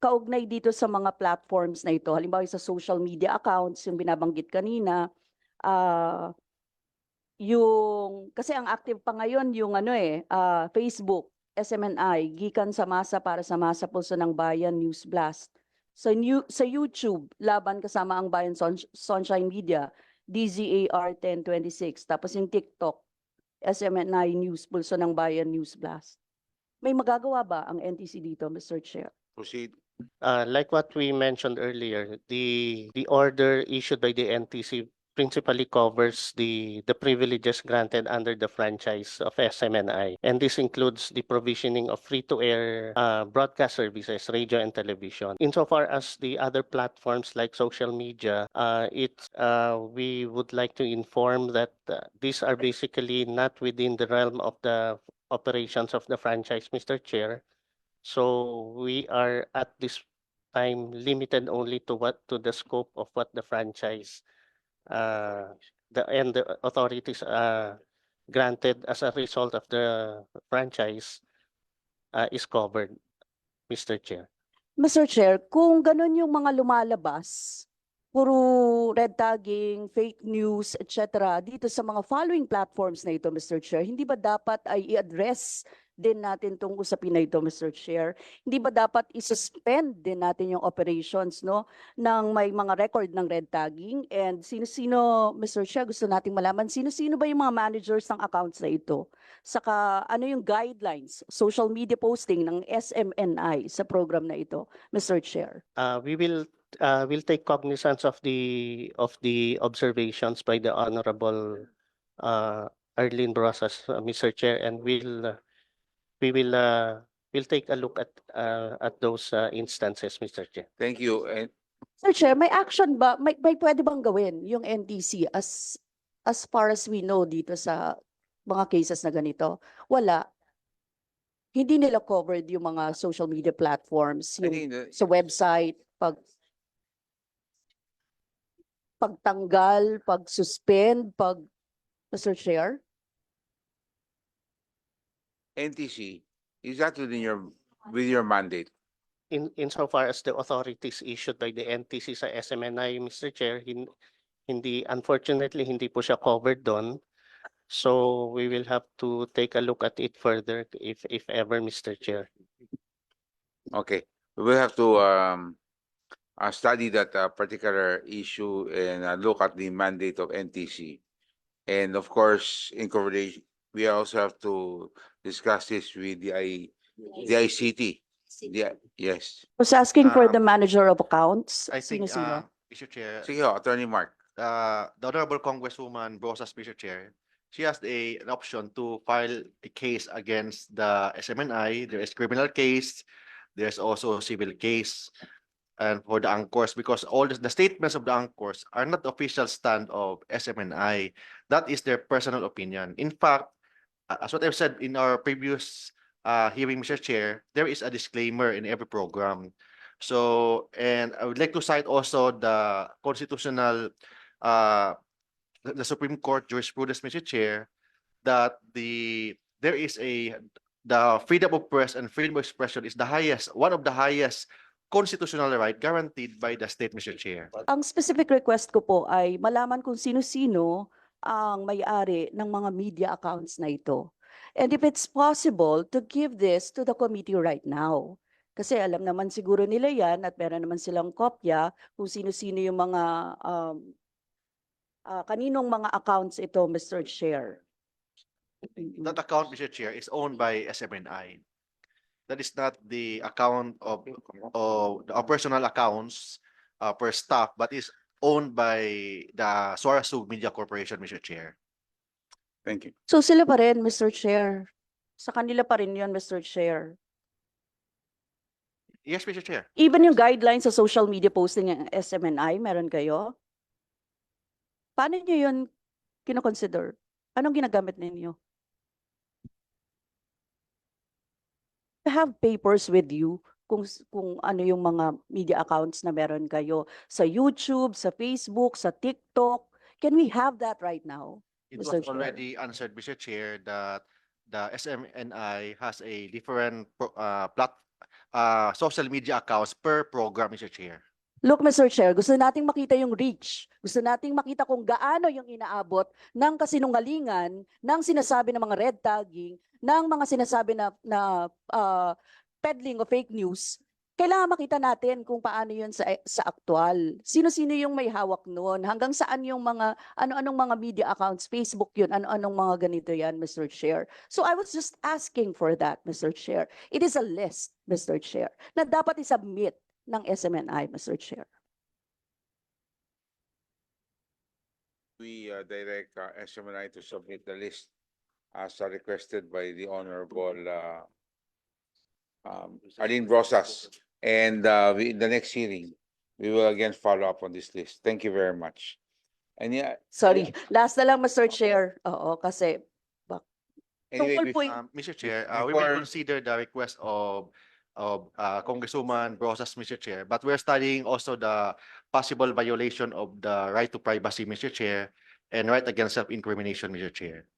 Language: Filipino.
kaugnay dito sa mga platforms na ito, halimbawa sa social media accounts, yung binabanggit kanina, kasi ang active pa ngayon yung Facebook, SMNI, Gikan sa Masa para sa Masa Pulso ng Bayan News Blast. Sa YouTube, Laban Kasama ang Bayan Sunshine Media, DZAR 1026. Tapos yung TikTok, SMNI News Pulso ng Bayan News Blast. May magagawa ba ang NTC dito, Mr. Chair? Proceed. Like what we mentioned earlier, the order issued by the NTC principally covers the privileges granted under the franchise of SMNI, and this includes the provisioning of free-to-air broadcast services, radio and television. Insofar as the other platforms like social media, we would like to inform that these are basically not within the realm of the operations of the franchise, Mr. Chair. So we are at this time limited only to the scope of what the franchise the authorities granted as a result of the franchise is covered, Mr. Chair. Mr. Chair, kung ganun yung mga lumalabas, puro red tagging, fake news, etc. dito sa mga following platforms na ito, Mr. Chair, hindi ba dapat ay i-address din natin itong usapin na ito, Mr. Chair? Hindi ba dapat i-suspend din natin yung operations, no, ng may mga record ng red tagging? And sino-sino, Mr. Chair, gusto nating malaman, sino-sino ba yung mga managers ng accounts na ito? Saka ano yung guidelines, social media posting ng SMNI sa program na ito, Mr. Chair? We'll take cognizance of the observations by the Honorable Arlene Brosas, Mr. Chair, and we'll take a look at those instances, Mr. Chair. Thank you. And Mr. Chair, may action ba? May pwede bang gawin yung NTC as far as we know dito sa mga cases na ganito? Wala. Hindi nila covered yung mga social media platforms, yung sa website, pagtanggal, pag-suspend, Mr. Chair? NTC, is that with your mandate? Insofar as the authorities issued by the NTC sa SMNI, Mr. Chair, unfortunately hindi po siya covered doon. So we will have to take a look at it further if ever, Mr. Chair. Okay, we will have to study that particular issue and look at the mandate of NTC. And of course, in coordination, we also have to discuss this with the ICT. Yes. I was asking for the manager of accounts. I think, Sino-sino? Mr. Chair, Sige, Attorney Mark. the Honorable Congresswoman Brosas, Mr. Chair, she has an option to file a case against the SMNI. There is criminal case. There's also a civil case. And for the anchors, because all the statements of the anchors are not the official stand of SMNI. That is their personal opinion. In fact, as what I've said in our previous hearing, Mr. Chair, there is a disclaimer in every program. So, and I would like to cite also the constitutional, the Supreme Court jurisprudence, Mr. Chair, that the freedom of press and freedom of expression is one of the highest constitutional right guaranteed by the state, Mr. Chair. Ang specific request ko po ay malaman kung sino-sino ang may-ari ng mga media accounts na ito. And if it's possible to give this to the committee right now. Kasi alam naman siguro nila yan at meron naman silang kopya kung sino-sino yung mga kaninong mga accounts ito, Mr. Chair. That account, Mr. Chair, is owned by SMNI. That is not the account of our personal accounts per staff, but is owned by the Sorasug Media Corporation, Mr. Chair. Thank you. So sila pa rin, Mr. Chair. Sa kanila pa rin yun, Mr. Chair. Yes, Mr. Chair. Even yung guidelines sa social media posting ng SMNI, meron kayo? Paano nyo yun kinoconsider? Anong ginagamit ninyo? Have papers with you kung ano yung mga media accounts na meron kayo sa YouTube, sa Facebook, sa TikTok. Can we have that right now? It Mr. was Chair. already answered, Mr. Chair, that the SMNI has a different social media accounts per program, Mr. Chair. Look, Mr. Chair, gusto nating makita yung reach. Gusto nating makita kung gaano yung inaabot ng kasinungalingan, ng sinasabi ng mga red tagging, ng mga sinasabi na peddling o fake news. Kailangan makita natin kung paano yun sa aktual. Sino-sino yung may hawak noon? Hanggang saan yung mga, ano-anong mga media accounts, Facebook yun, ano-anong mga ganito yan, Mr. Chair. So I was just asking for that, Mr. Chair. It is a list, Mr. Chair, na dapat isubmit ng SMNI, Mr. Chair. We direct SMNI to submit the list as requested by the Honorable Arlene Rosas. And in the next hearing, we will again follow up on this list. Thank you very much. And yeah, Sorry, last na lang, Mr. Chair. Oo, kasi anyway, tungkol po Mr. Chair, we will before- consider the request of Congresswoman Rosas, Mr. Chair, but we're studying also the possible violation of the right to privacy, Mr. Chair, and right against self-incrimination, Mr. Chair.